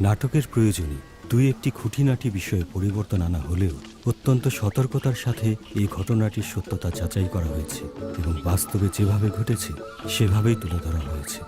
নাটকের প্রয়োজনে দুই একটি খুঁটিনাটি বিষয়ে পরিবর্তন আনা হলেও অত্যন্ত সতর্কতার সাথে এই ঘটনাটির সত্যতা যাচাই করা হয়েছে এবং বাস্তবে যেভাবে ঘটেছে সেভাবেই তুলে ধরা হয়েছে।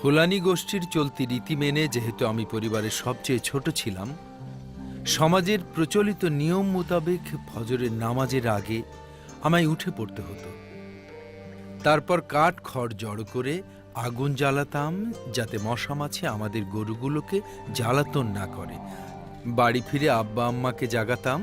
হুলানি গোষ্ঠীর চলতি রীতি মেনে যেহেতু আমি পরিবারের সবচেয়ে ছোট ছিলাম, সমাজের প্রচলিত নিয়ম মোতাবেক ফজরের নামাজের আগে আমায় উঠে পড়তে হতো। তারপর কাঠ খড় জড়ো করে আগুন জ্বালাতাম যাতে মশা মাছি আমাদের গরুগুলোকে জ্বালাতন না করে। বাড়ি ফিরে আব্বা আম্মাকে জাগাতাম,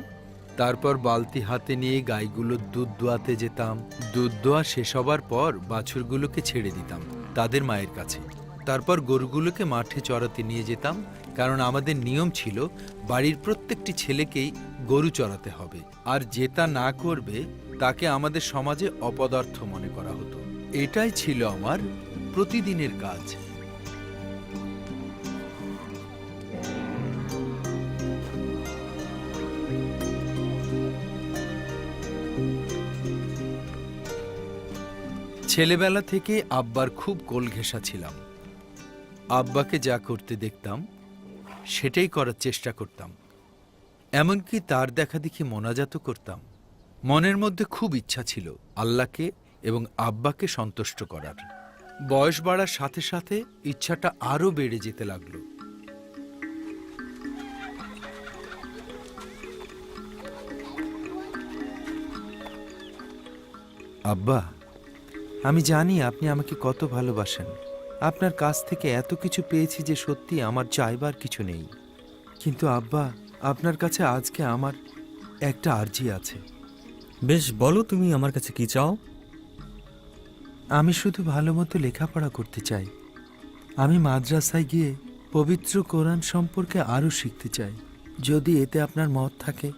তারপর বালতি হাতে নিয়ে গাইগুলোর দুধ দোয়াতে যেতাম। দুধ দোয়া শেষ হবার পর বাছুরগুলোকে ছেড়ে দিতাম তাদের মায়ের কাছে। তারপর গরুগুলোকে মাঠে চড়াতে নিয়ে যেতাম, কারণ আমাদের নিয়ম ছিল বাড়ির প্রত্যেকটি ছেলেকেই গরু চড়াতে হবে, আর যে তা না করবে তাকে আমাদের সমাজে অপদার্থ মনে করা হতো। এটাই ছিল আমার প্রতিদিনের কাজ। ছেলেবেলা থেকে আব্বার খুব কোল ঘেঁষা ছিলাম। আব্বাকে যা করতে দেখতাম সেটাই করার চেষ্টা করতাম, এমনকি তার দেখা দেখি মোনাজাতও করতাম। মনের মধ্যে খুব ইচ্ছা ছিল আল্লাহকে এবং আব্বাকে সন্তুষ্ট করার। বয়স বাড়ার সাথে সাথে ইচ্ছাটা আরও বেড়ে যেতে লাগলো। আব্বা, আমি জানি আপনি আমাকে কত ভালোবাসেন। আপনার কাছ থেকে এত কিছু পেয়েছি যে সত্যি আমার চাইবার কিছু নেই। কিন্তু আব্বা, আপনার কাছে আজকে আমার একটা আর্জি আছে। বেশ, বলো তুমি আমার কাছে কি চাও? আমি শুধু ভালো মতো লেখাপড়া করতে চাই। আমি মাদ্রাসায় গিয়ে পবিত্র কোরআন সম্পর্কে আরও শিখতে চাই। যদি এতে আপনার মত থাকে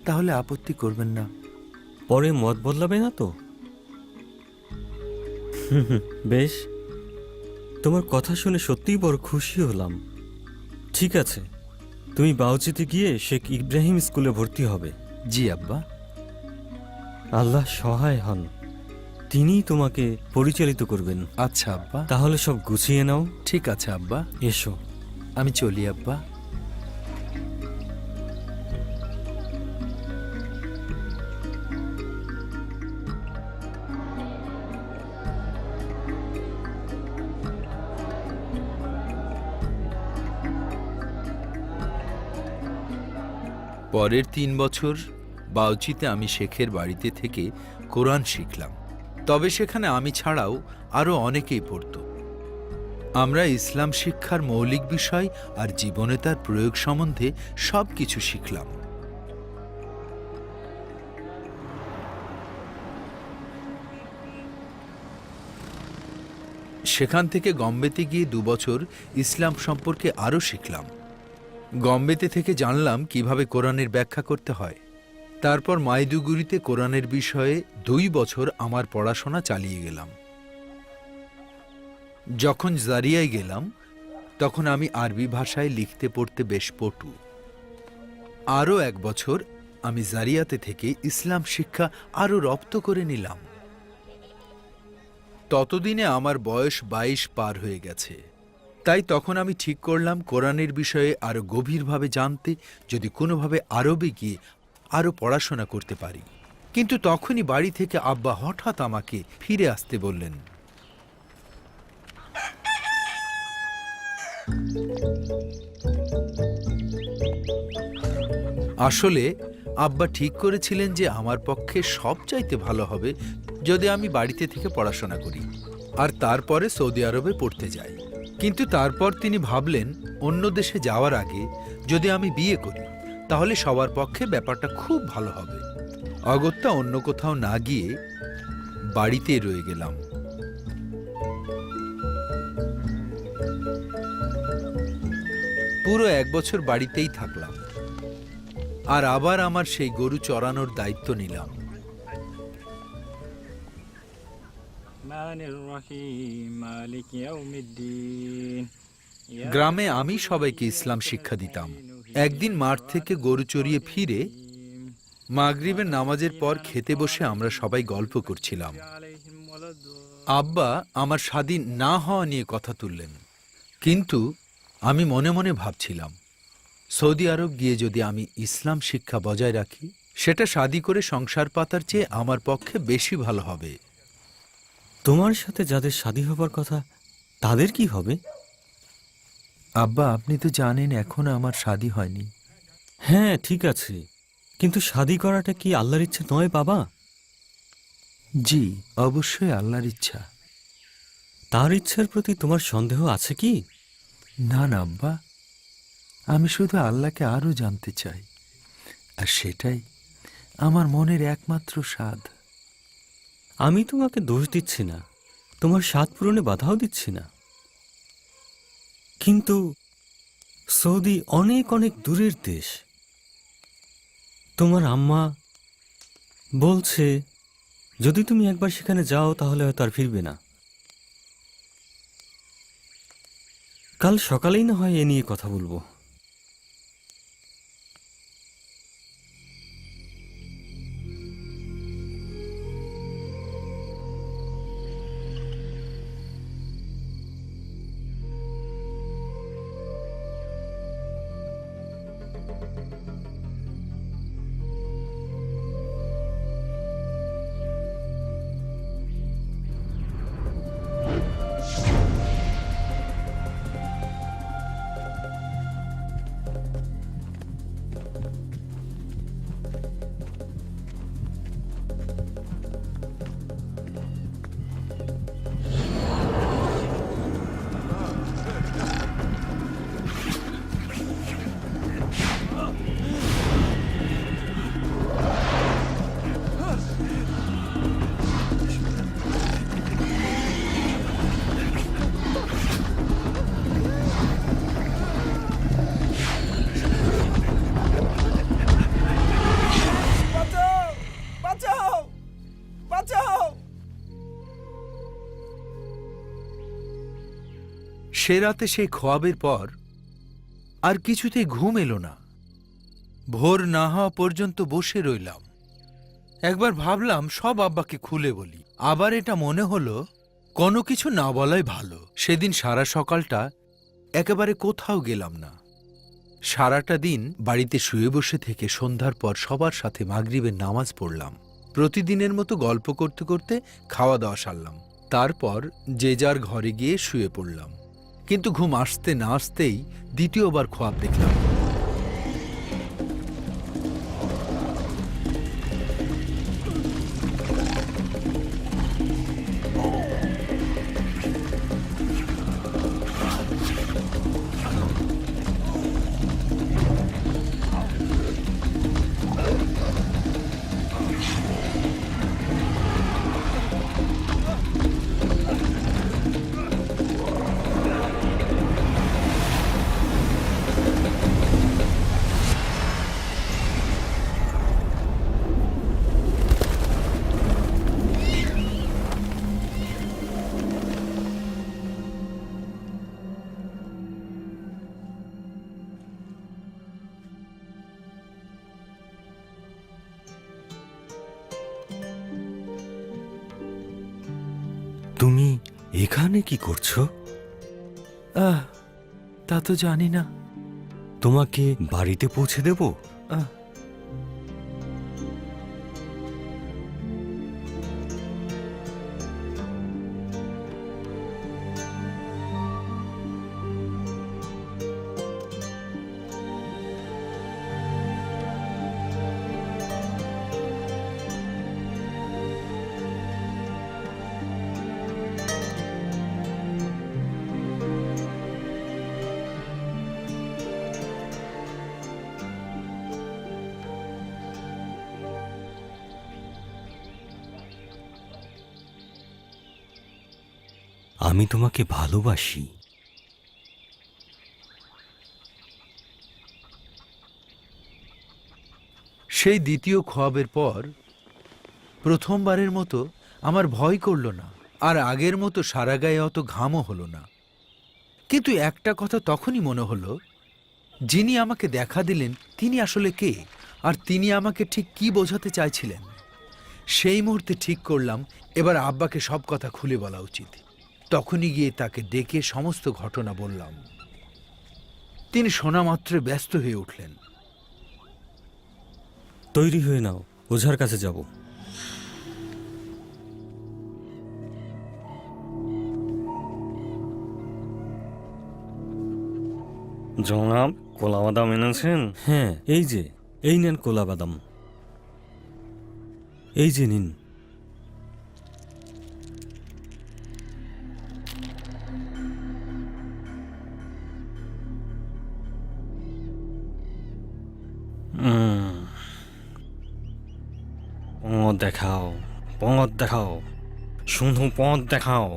তাহলে আপত্তি করবেন না। পরে মত বদলাবে না তো? বেশ, তোমার কথা শুনে সত্যিই বড় খুশি হলাম। ঠিক আছে, তুমি বাউচিতে গিয়ে শেখ ইব্রাহিম স্কুলে ভর্তি হবে। জি আব্বা। আল্লাহ সহায় হন, তিনিই তোমাকে পরিচালিত করবেন। আচ্ছা আব্বা। তাহলে সব গুছিয়ে নাও। ঠিক আছে আব্বা। এসো। আমি চলি আব্বা। পরের 3 বছর বাউচিতে আমি শেখের বাড়িতে থেকে কোরআন শিখলাম। তবে সেখানে আমি ছাড়াও আরও অনেকেই পড়ত। আমরা ইসলাম শিক্ষার মৌলিক বিষয় আর জীবনে তার প্রয়োগ সম্বন্ধে সব কিছু শিখলাম। সেখান থেকে গম্বেতে গিয়ে 2 বছর ইসলাম সম্পর্কে আরও শিখলাম। গম্বেতে থেকে জানলাম কিভাবে কোরআনের ব্যাখ্যা করতে হয়। তারপর মাইদুগুরিতে কোরআনের বিষয়ে 2 বছর আমার পড়াশোনা চালিয়ে গেলাম। যখন জারিয়ায় গেলাম তখন আমি আরবি ভাষায় লিখতে পড়তে বেশ পটু। আরও 1 বছর আমি জারিয়াতে থেকে ইসলাম শিক্ষা আরও রপ্ত করে নিলাম। ততদিনে আমার বয়স 22 পার হয়ে গেছে। তাই তখন আমি ঠিক করলাম কোরআনের বিষয়ে আরও গভীরভাবে জানতে যদি কোনোভাবে আরবে গিয়ে আরও পড়াশোনা করতে পারি। কিন্তু তখনই বাড়ি থেকে আব্বা হঠাৎ আমাকে ফিরে আসতে বললেন। আসলে আব্বা ঠিক করেছিলেন যে আমার পক্ষে সবচাইতে ভালো হবে যদি আমি বাড়িতে থেকে পড়াশোনা করি আর তারপরে সৌদি আরবে পড়তে যাই। কিন্তু তারপর তিনি ভাবলেন অন্য দেশে যাওয়ার আগে যদি আমি বিয়ে করি তাহলে সবার পক্ষে ব্যাপারটা খুব ভালো হবে। অগত্যা অন্য কোথাও না গিয়ে বাড়িতে রয়ে গেলাম। পুরো 1 বছর বাড়িতেই থাকলাম, আর আবার আমার সেই গরু চড়ানোর দায়িত্ব নিলাম। গ্রামে আমি সবাইকে ইসলাম শিক্ষা দিতাম। একদিন মাঠ থেকে গরু চড়িয়ে ফিরে মাগরিবের নামাজের পর খেতে বসে আমরা সবাই গল্প করছিলাম। আব্বা আমার স্বাধীন না হওয়া নিয়ে কথা তুললেন, কিন্তু আমি মনে মনে ভাবছিলাম সৌদি আরব গিয়ে যদি আমি ইসলাম শিক্ষা বজায় রাখি সেটা শাদী করে সংসার পাতার চেয়ে আমার পক্ষে বেশি ভালো হবে। তোমার সাথে যাদের শাদী হবার কথা তাদের কি হবে? আব্বা, আপনি তো জানেন এখনো আমার শাদী হয়নি। হ্যাঁ ঠিক আছে, কিন্তু শাদী করাটা কি আল্লাহর ইচ্ছে নয় বাবা? জি, অবশ্যই আল্লাহর ইচ্ছা। তার ইচ্ছার প্রতি তোমার সন্দেহ আছে কি? না না আব্বা, আমি শুধু আল্লাহকে আরো জানতে চাই, আর সেটাই আমার মনের একমাত্র স্বাদ। আমি তোমাকে দোষ দিচ্ছি না, তোমার স্বাদ পূরণে বাধাও দিচ্ছি না, কিন্তু সৌদি অনেক অনেক দূরের দেশ। তোমার আম্মা বলছে যদি তুমি একবার সেখানে যাও তাহলে হয়তো আর ফিরবে না। কাল সকালেই না হয় এ নিয়ে কথা বলবো। সে রাতে সেই খোয়াবের পর আর কিছুতেই ঘুম এলো না। ভোর না হওয়া পর্যন্ত বসে রইলাম। একবার ভাবলাম সব আব্বাকে খুলে বলি, আবার এটা মনে হলো কোনো কিছু না বলাই ভালো। সেদিন সারা সকালটা একেবারে কোথাও গেলাম না। সারাটা দিন বাড়িতে শুয়ে বসে থেকে সন্ধ্যার পর সবার সাথে মাগরিবের নামাজ পড়লাম। প্রতিদিনের মতো গল্প করতে করতে খাওয়া দাওয়া সারলাম। তারপর যে যার ঘরে গিয়ে শুয়ে পড়লাম। কিন্তু ঘুম আসতে না আসতেই দ্বিতীয়বার খোয়াব দেখলাম। তুমি এখানে কি করছো? তা তো জানি না। তোমাকে বাড়িতে পৌঁছে দেব? আহ, আমি তোমাকে ভালোবাসি। সেই দ্বিতীয় খোয়াবের পর প্রথমবারের মতো আমার ভয় করল না, আর আগের মতো সারা গায়ে অত ঘামও হলো না। কিন্তু একটা কথা তখনই মনে হলো, যিনি আমাকে দেখা দিলেন তিনি আসলে কে, আর তিনি আমাকে ঠিক কি বোঝাতে চাইছিলেন। সেই মুহূর্তে ঠিক করলাম এবার আব্বাকে সব কথা খুলে বলা উচিত। তখনই গিয়ে তাকে ডেকে সমস্ত ঘটনা বললাম। তিনি শোনা মাত্রে ব্যস্ত হয়ে উঠলেন। তৈরি হয়ে নাও, ওঝার কাছে যাব। জনাব, কলা বাদাম এনেছেন? হ্যাঁ, এই নেন কোলা বাদাম। এই যে নিন। পথ দেখাও, পথ দেখাও, শুধু পথ দেখাও।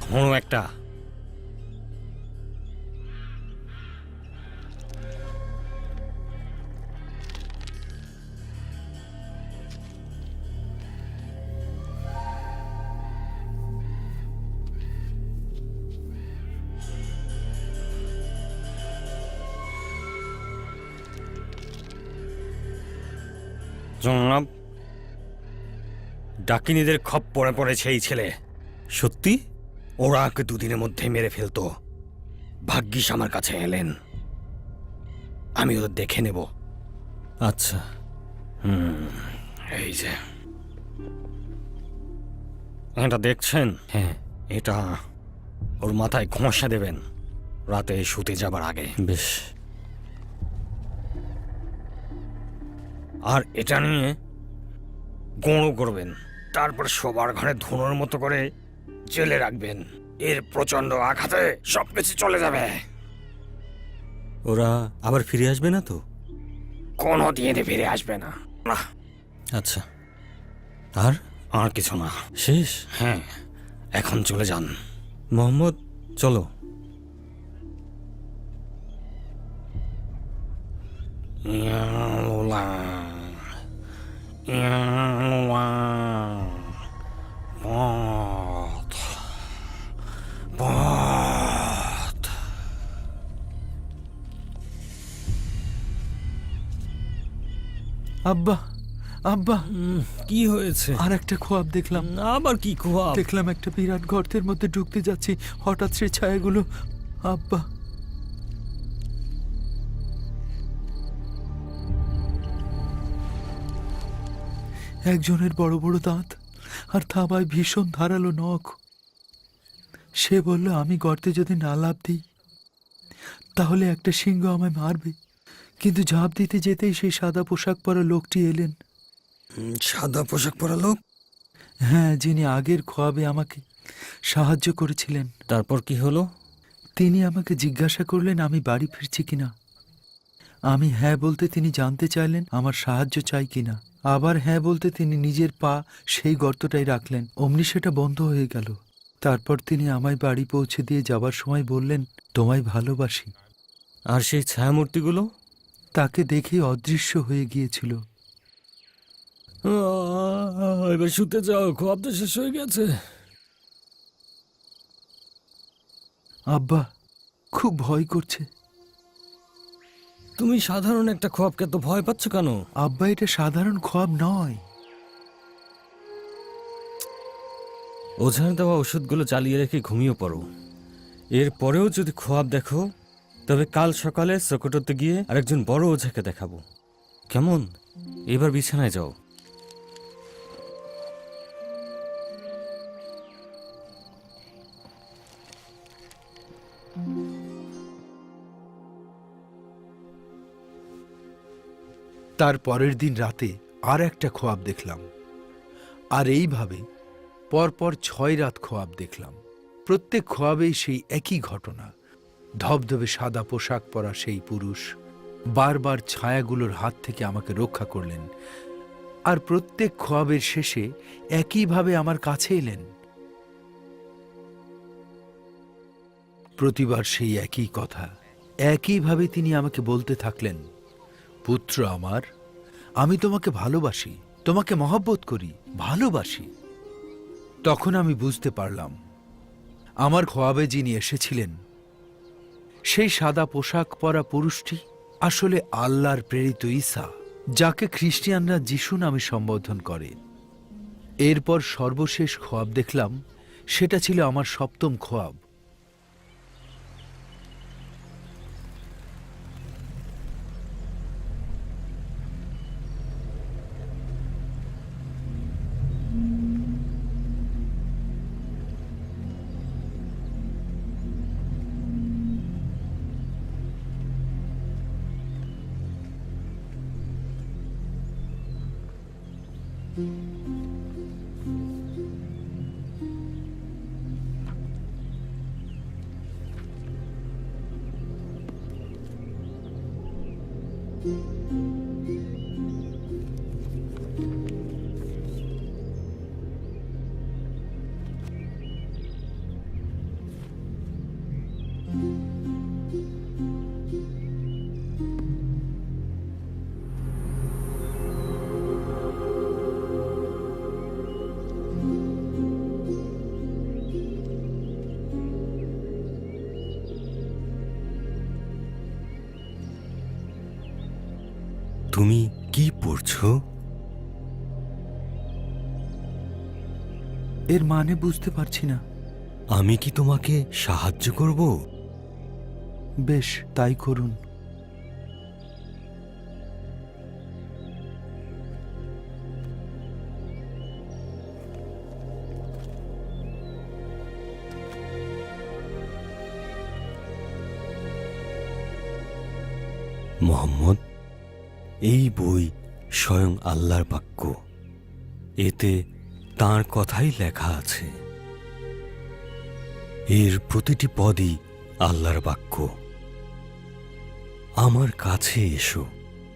কোনো একটা জনাব, ডাকিনীদের খপ্পরে পড়েছে এই ছেলে। সত্যি? ওরা ওকে দুদিনের মধ্যে মেরে ফেলতো। ভাগ্যিস আমার কাছে এলেন, আমি ওদের দেখে নেব। আচ্ছা। এই যে এটা দেখছেন, হ্যাঁ, এটা ওর মাথায় ঘষা দেবেন রাতে শুতে যাবার আগে। বেশ। আর এটা নিয়ে গোঁড়ো করবেন, তারপর শোবার ঘরে ধুনোর মতো করে জেলে রাখবেন। এর প্রচন্ড আঘাতে সবকিছু চলে যাবে। ওরা আবার ফিরে আসবে না তো? কোনো দিনে ফিরে আসবে না। না, আচ্ছা। আর আর কিছু না। শেষ? হ্যাঁ, এখন চলে যান। মোহাম্মদ, চলো। ইয়াল্লাহ, ইয়াল্লাহ, পথ, পথ। আব্বা, আব্বা, কি হয়েছে? আর একটা খোয়াব দেখলাম। আবার কি খোয়া? দেখলাম একটা বিরাট গর্তের মধ্যে ঢুকতে যাচ্ছি, হঠাৎ সেই ছায়াগুলো। আব্বা, একজনের বড় বড় দাঁত আর থাবায় ভীষণ ধারালো নখ। সে বলল আমি গর্তে যদি না লাফ দিই তাহলে একটা সিংহ আমায় মারবে। কিন্তু ঝাঁপ দিতে যেতেই সেই সাদা পোশাক পরা লোকটি এলেন। সাদা পোশাক পরা লোক? হ্যাঁ, যিনি আগের খোয়াবে আমাকে সাহায্য করেছিলেন। তারপর কি হলো? তিনি আমাকে জিজ্ঞাসা করলেন আমি বাড়ি ফিরছি কিনা। আমি হ্যাঁ বলতে তিনি জানতে চাইলেন আমার সাহায্য চাই কিনা। আবার হ্যাঁ বলতে তিনি নিজের পা সেই গর্তটাই রাখলেন, অমনি সেটা বন্ধ হয়ে গেল। তারপর তিনি আমায় বাড়ি পৌঁছে দিয়ে যাবার সময় বললেন তোমায় ভালোবাসি। আর সেই ছায়ামূর্তিগুলো? তাকে দেখে অদৃশ্য হয়ে গিয়েছিল। এবার শুতে যাও, খোয়াব তো শেষ হয়ে গেছে। আব্বা, খুব ভয় করছে। তুমি সাধারণ একটা খোয়াবকে তো ভয় পাচ্ছ কেন? আব্বা, এটা সাধারণ খোয়াব নয়। ওঝার দেওয়া ওষুধগুলো চালিয়ে রেখে ঘুমিয়ে পড়ো। এরপরেও যদি খোয়াব দেখো তবে কাল সকালে সোকোটোতে গিয়ে আরেকজন বড় ওঝাকে দেখাবো। কেমন? এবার বিছানায় যাও। তার পরের দিন রাতে আর একটা খোয়াব দেখলাম, আর এইভাবে পরপর 6 রাত খোয়াব দেখলাম। প্রত্যেক খোয়াবেই সেই একই ঘটনা। ধবধবে সাদা পোশাক পরা সেই পুরুষ বারবার ছায়াগুলোর হাত থেকে আমাকে রক্ষা করলেন, আর প্রত্যেক খোয়াবের শেষে একইভাবে আমার কাছে এলেন। প্রতিবার সেই একই কথা, একইভাবে তিনি আমাকে বলতে থাকলেন, পুত্র আমার, আমি তোমাকে ভালোবাসি, তোমাকে মহব্বত করি, ভালোবাসি। তখন আমি বুঝতে পারলাম, আমার খোয়াবে যিনি এসেছিলেন, সেই সাদা পোশাক পরা পুরুষটি আসলে আল্লাহর প্রেরিত ঈসা, যাকে খ্রিস্টিয়ানরা যিশু নামে সম্বোধন করে। এরপর সর্বশেষ খোয়াব দেখলাম, সেটা ছিল আমার সপ্তম খোয়াব। তুমি কি পড়ছো? এর মানে বুঝতে পারছি না। আমি কি তোমাকে সাহায্য করব? বেশ, তাই করুন। মোহাম্মদ, এই বই স্বয়ং আল্লাহর বাক্য। এতে তাঁর কথাই লেখা আছে। এর প্রতিটি পদই আল্লাহর বাক্য। আমার কাছে এসো,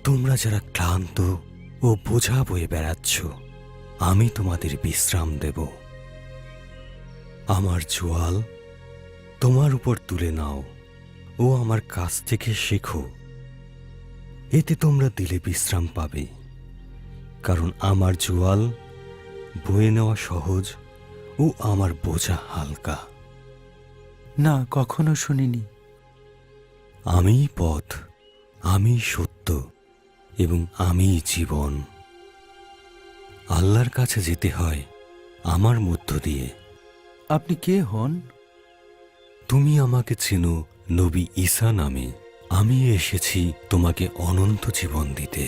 তোমরা যারা ক্লান্ত ও বোঝা বয়ে বেড়াচ্ছ, আমি তোমাদের বিশ্রাম দেব। আমার জোয়াল তোমার উপর তুলে নাও ও আমার কাছ থেকে শেখো। এতে তোমরা দিলে বিশ্রাম পাবে, কারণ আমার জোয়াল বয়ে নেওয়া সহজ ও আমার বোঝা হালকা। না, কখনো শুনিনি। আমিই পথ, আমি সত্য এবং আমি জীবন। আল্লাহর কাছে যেতে হয় আমার মধ্য দিয়ে। আপনি কে হন? তুমি আমাকে চেনো নবী ঈসা নামে। আমি এসেছি তোমাকে অনন্ত জীবন দিতে।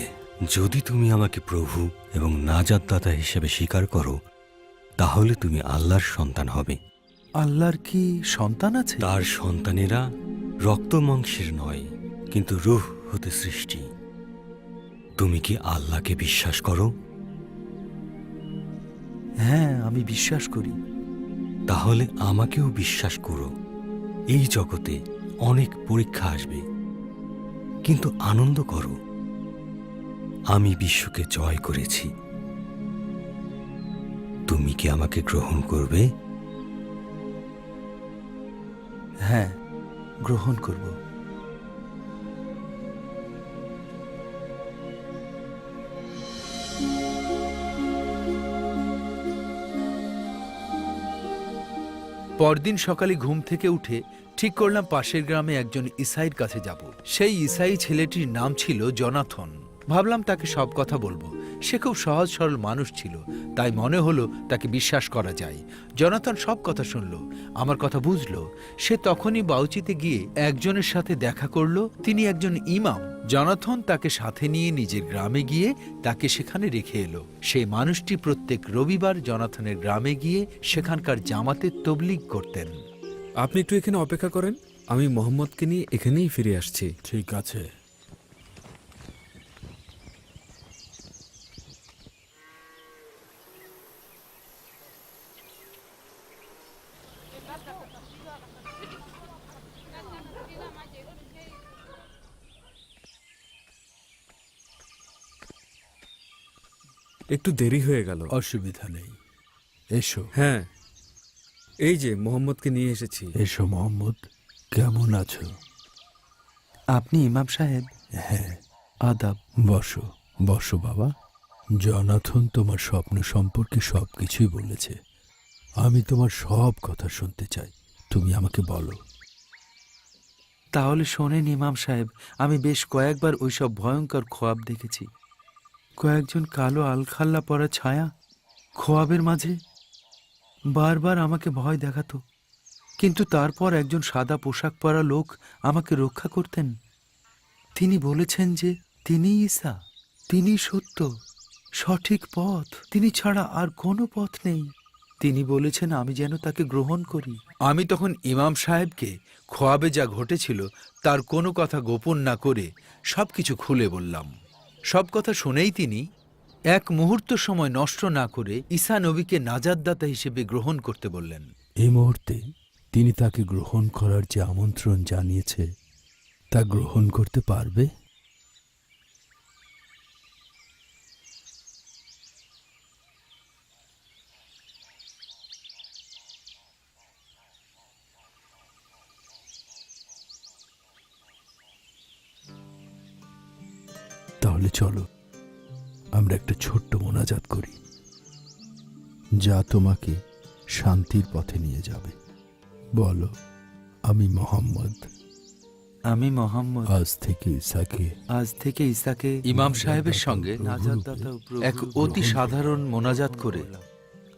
যদি তুমি আমাকে প্রভু এবং নাজাতদাতা হিসেবে স্বীকার করো, তাহলে তুমি আল্লাহর সন্তান হবে। আল্লাহর কি সন্তান আছে? তার সন্তানেরা রক্ত মাংসের নয়, কিন্তু রূহ হতে সৃষ্টি। তুমি কি আল্লাহকে বিশ্বাস করো? হ্যাঁ, আমি বিশ্বাস করি। তাহলে আমাকেও বিশ্বাস করো। এই জগতে অনেক পরীক্ষা আসবে, কিন্তু আনন্দ করো। আমি বিশ্বকে জয় করেছি। তুমি কি আমাকে গ্রহণ করবে? হ্যাঁ, গ্রহণ করব। পরদিন সকালে ঘুম থেকে উঠে ঠিক করলাম পাশের গ্রামে একজন ইসাইর কাছে যাব। সেই ইসাই ছেলেটির নাম ছিল জোনাথন। ভাবলাম তাকে সব কথা বলবো। সে খুব সহজ সরল মানুষ ছিল, তাই মনে হলো তাকে বিশ্বাস করা যায়। জোনাথন সব কথা শুনল, আমার কথা বুঝলো। সে তখনই বাউচিতে গিয়ে একজনের সাথে দেখা করলো। তিনি একজন ইমাম। জোনাথন তাকে সাথে নিয়ে নিজের গ্রামে গিয়ে তাকে সেখানে রেখে এলো। সেই মানুষটি প্রত্যেক রবিবার জোনাথনের গ্রামে গিয়ে সেখানকার জামাতের তবলিগ করতেন। আপনি একটু এখানে অপেক্ষা করেন, আমি মোহাম্মদকে নিয়ে এখানেই ফিরে আসছি। ঠিক আছে। একটু দেরি হয়ে গেল। অসুবিধা নেই, এসো হ্যাঁ, এই যে মোহাম্মদকে নিয়ে এসেছি। এসো মোহাম্মদ, কেমন আছো? আপনি ইমাম সাহেব? হ্যাঁ, আদাব। বসো বসো বাবা। জনাথন তোমার স্বপ্ন সম্পর্কে সবকিছুই বলেছে। আমি তোমার সব কথা শুনতে চাই, তুমি আমাকে বলো। তাহলে শোনেন ইমাম সাহেব, আমি বেশ কয়েকবার ওইসব ভয়ঙ্কর খোয়াব দেখেছি। কয়েকজন কালো আলখাল্লা পরা ছায়া খোয়াবের মাঝে বারবার আমাকে ভয় দেখাতো, কিন্তু তারপর একজন সাদা পোশাক পরা লোক আমাকে রক্ষা করতেন। তিনি বলেছেন যে তিনি ঈসা, তিনি সত্য, সঠিক পথ, তিনি ছাড়া আর কোনো পথ নেই। তিনি বলেছেন আমি যেন তাকে গ্রহণ করি। আমি তখন ইমাম সাহেবকে খোয়াবে যা ঘটেছিল তার কোনো কথা গোপন না করে সবকিছু খুলে বললাম। সব কথা শুনেই তিনি এক মুহূর্ত সময় নষ্ট না করে ঈসা নবীকে নাজাতদাতা হিসেবে গ্রহণ করতে বললেন। এই মুহূর্তে তিনি তাকে গ্রহণ করার যে আমন্ত্রণ জানিয়েছে তা গ্রহণ করতে পারবে? তাহলে চলো আমরা একটা ছোট্ট মোনাজাত করি, যা তোমাকে শান্তির পথে নিয়ে যাবে। বলো, আমি মোহাম্মদ, আমি মোহাম্মদ আজ থেকে ঈসাকে ইমাম সাহেবের সঙ্গে এক অতি সাধারণ মোনাজাত করে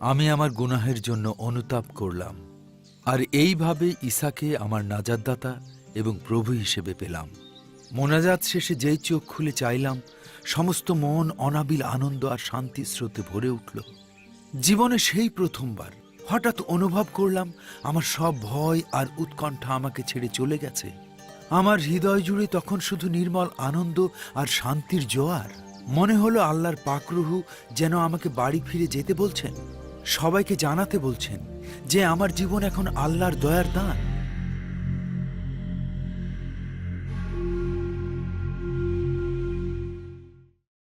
আমি আমার গুনাহের জন্য অনুতাপ করলাম, আর এইভাবে ঈসাকে আমার নাজাতদাতা এবং প্রভু হিসেবে পেলাম। মোনাজাত শেষে যেই চোখ খুলে চাইলাম, সমস্ত মন অনাবিল আনন্দ আর শান্তির স্রোতে ভরে উঠল। জীবনে সেই প্রথমবার হঠাৎ অনুভব করলাম আমার সব ভয় আর উৎকণ্ঠা আমাকে ছেড়ে চলে গেছে। আমার হৃদয় জুড়ে তখন শুধু নির্মল আনন্দ আর শান্তির জোয়ার। মনে হলো আল্লাহর পাকরুহু যেন আমাকে বাড়ি ফিরে যেতে বলছেন, সবাইকে জানাতে বলছেন যে আমার জীবন এখন আল্লাহর দয়ার দান।